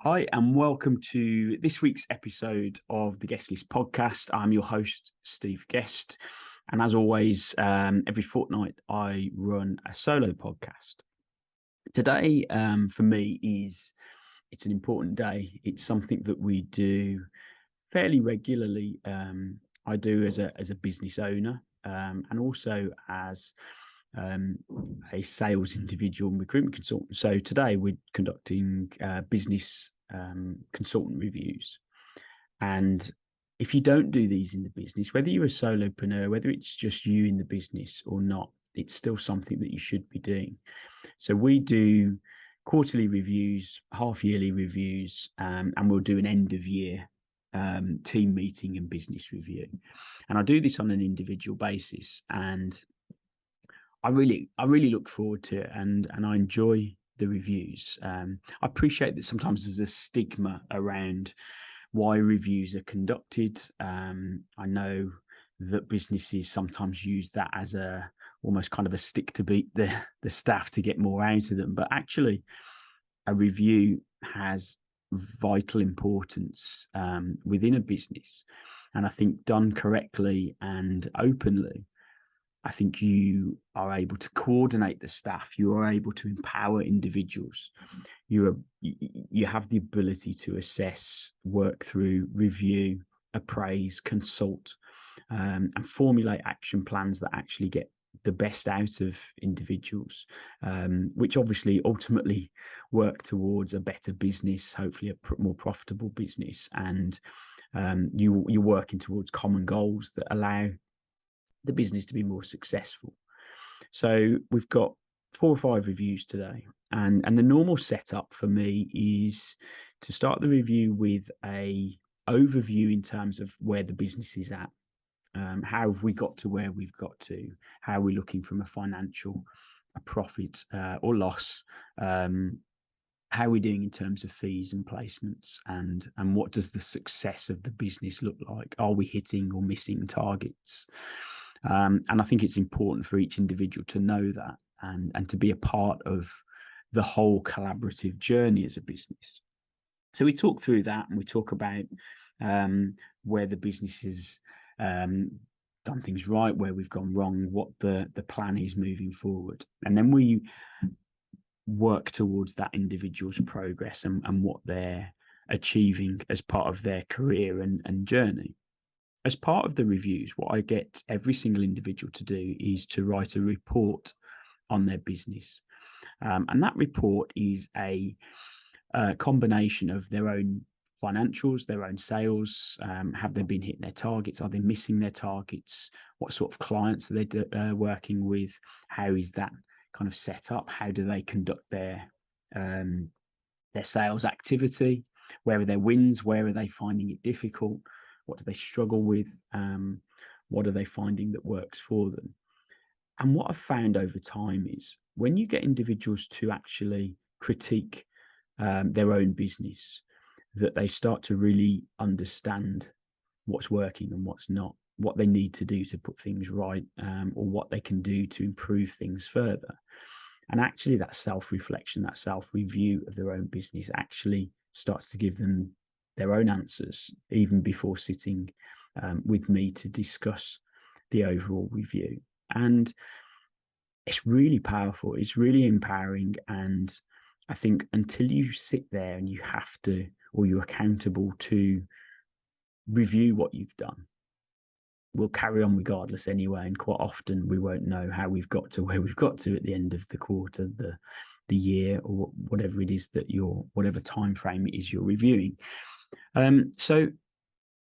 Hi, and welcome to this week's episode of the Guest List podcast. I'm your host, Steve Guest. And as always, every fortnight, I run a solo podcast. Today, for me, it's an important day. It's something that we do fairly regularly. I do as a business owner, and also as um, a sales individual and recruitment consultant. So today we're conducting business consultant reviews. And if you don't do these in the business, whether you're a solopreneur, whether it's just you in the business or not, it's still something that you should be doing. So we do quarterly reviews, half yearly reviews, and we'll do an end of year team meeting and business review. And I do this on an individual basis, and I really look forward to it, and I enjoy the reviews. I appreciate that sometimes there's a stigma around why reviews are conducted. I know that businesses sometimes use that as a almost kind of a stick to beat the staff to get more out of them, but actually a review has vital importance within a business, and I think done correctly and openly, I think you are able to coordinate the staff. You are able to empower individuals. You have the ability to assess, work through, review, appraise, consult, and formulate action plans that actually get the best out of individuals, which obviously ultimately work towards a better business, hopefully a more profitable business, and you're working towards common goals that allow the business to be more successful. So we've got 4 or 5 reviews today, and the normal setup for me is to start the review with a overview in terms of where the business is at. How have we got to where we've got to? How are we looking from a financial, a profit or loss? How are we doing in terms of fees and placements, and what does the success of the business look like? Are we hitting or missing targets? And I think it's important for each individual to know that, and to be a part of the whole collaborative journey as a business. So we talk through that, and we talk about where the business has done things right, where we've gone wrong, what the plan is moving forward. And then we work towards that individual's progress and what they're achieving as part of their career and journey. As part of the reviews, what I get every single individual to do is to write a report on their business. And that report is a combination of their own financials, their own sales. Have they been hitting their targets? Are they missing their targets? What sort of clients are they working with? How is that kind of set up? How do they conduct their sales activity? Where are their wins? Where are they finding it difficult? What do they struggle with? What are they finding that works for them? And what I've found over time is when you get individuals to actually critique their own business, that they start to really understand what's working and what's not, what they need to do to put things right, or what they can do to improve things further. And actually that self-reflection, that self-review of their own business actually starts to give them their own answers, even before sitting with me to discuss the overall review. And it's really powerful. It's really empowering. And I think until you sit there and you have to, or you're accountable to review what you've done, we'll carry on regardless anyway. And quite often we won't know how we've got to where we've got to at the end of the quarter, the year, or whatever it is that whatever time frame it is you're reviewing. So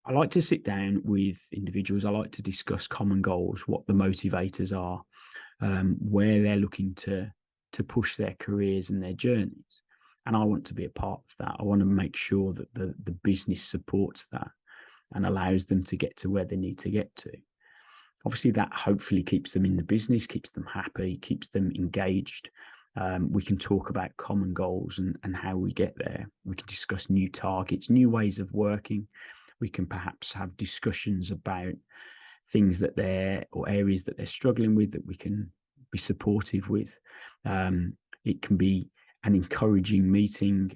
I like to sit down with individuals. I like to discuss common goals, what the motivators are, where they're looking to push their careers and their journeys. And I want to be a part of that. I want to make sure that the business supports that and allows them to get to where they need to get to. Obviously, that hopefully keeps them in the business, keeps them happy, keeps them engaged. We can talk about common goals and how we get there. We can discuss new targets, new ways of working. We can perhaps have discussions about things that or areas that they're struggling with that we can be supportive with. It can be an encouraging meeting.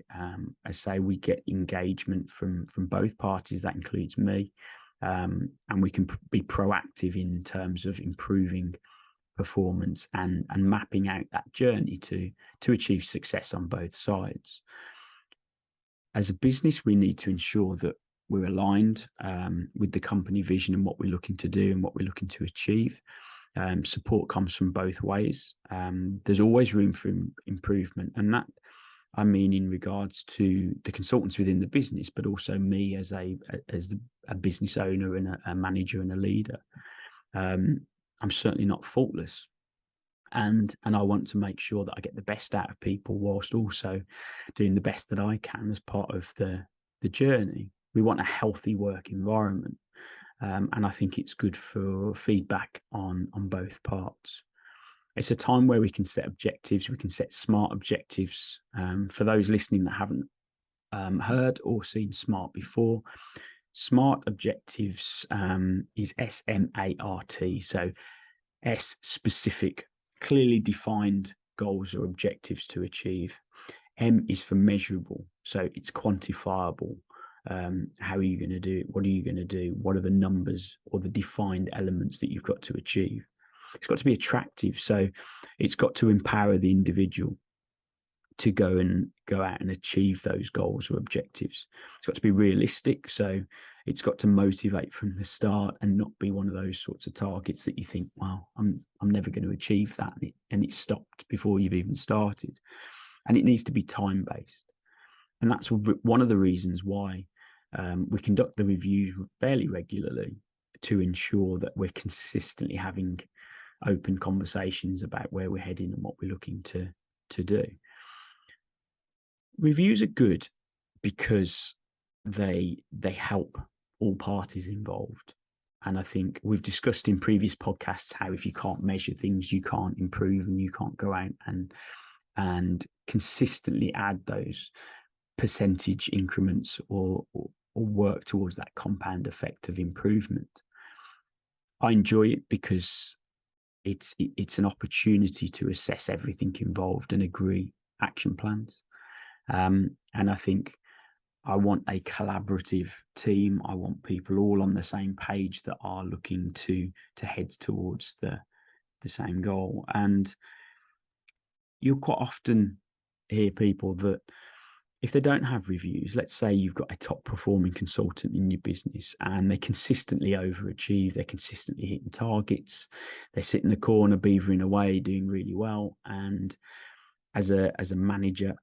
I say we get engagement from both parties. That includes me, and we can be proactive in terms of improving performance and mapping out that journey to achieve success on both sides. As a business, we need to ensure that we're aligned with the company vision and what we're looking to do and what we're looking to achieve. Support comes from both ways. There's always room for improvement, and that I mean in regards to the consultants within the business, but also me as a business owner and a manager and a leader. I'm certainly not faultless, and I want to make sure that I get the best out of people whilst also doing the best that I can as part of the journey. We want a healthy work environment. And I think it's good for feedback on both parts. It's a time where we can set objectives. We can set SMART objectives. For those listening that haven't heard or seen SMART before, SMART objectives is SMART. So S, specific, clearly defined goals or objectives to achieve. M is for measurable. So it's quantifiable. How are you going to do it? What are you going to do? What are the numbers or the defined elements that you've got to achieve? It's got to be attractive. So it's got to empower the individual to go out and achieve those goals or objectives. It's got to be realistic. So it's got to motivate from the start and not be one of those sorts of targets that you think, well, I'm never going to achieve that. And it stopped before you've even started. And it needs to be time-based. And that's one of the reasons why we conduct the reviews fairly regularly, to ensure that we're consistently having open conversations about where we're heading and what we're looking to do. Reviews are good because they help all parties involved. And I think we've discussed in previous podcasts how if you can't measure things, you can't improve, and you can't go out and consistently add those percentage increments or work towards that compound effect of improvement. I enjoy it because it's an opportunity to assess everything involved and agree action plans. And I think I want a collaborative team. I want people all on the same page that are looking to head towards the same goal. And you'll quite often hear people that if they don't have reviews, let's say you've got a top performing consultant in your business and they consistently overachieve, they're consistently hitting targets, they sit in the corner beavering away, doing really well. And as a manager,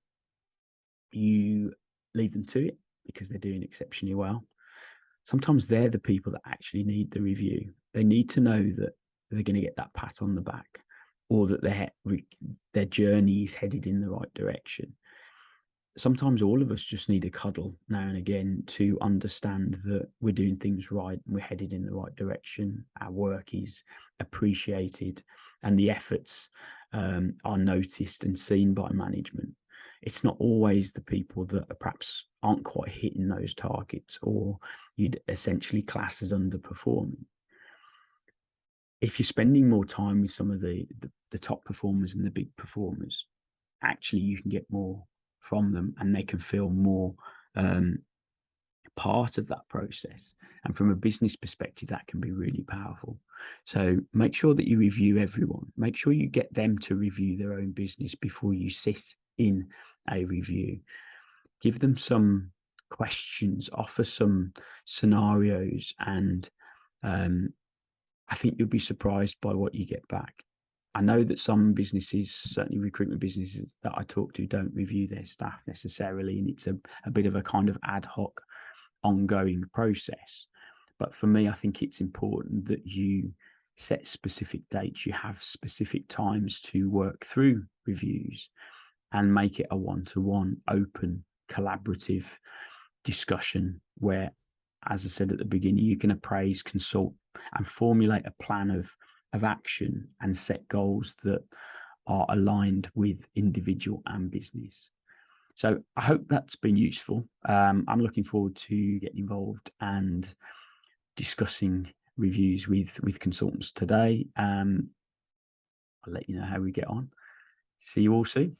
you leave them to it because they're doing exceptionally well. Sometimes they're the people that actually need the review. They need to know that they're going to get that pat on the back, or that their journey is headed in the right direction. Sometimes all of us just need a cuddle now and again to understand that we're doing things right and we're headed in the right direction. Our work is appreciated and the efforts are noticed and seen by management. It's not always the people that are perhaps aren't quite hitting those targets, or you'd essentially class as underperforming. If you're spending more time with some of the top performers and the big performers, actually you can get more from them and they can feel more part of that process. And from a business perspective, that can be really powerful. So make sure that you review everyone. Make sure you get them to review their own business before you sit in a review. Give them some questions, offer some scenarios, and I think you'll be surprised by what you get back. I know that some businesses, certainly recruitment businesses that I talk to, don't review their staff necessarily, and it's a bit of a kind of ad hoc, ongoing process. But for me, I think it's important that you set specific dates, you have specific times to work through reviews and make it a one-to-one, open, collaborative discussion where, as I said at the beginning, you can appraise, consult, and formulate a plan of action and set goals that are aligned with individual and business. So I hope that's been useful. I'm looking forward to getting involved and discussing reviews with consultants today. I'll let you know how we get on. See you all soon.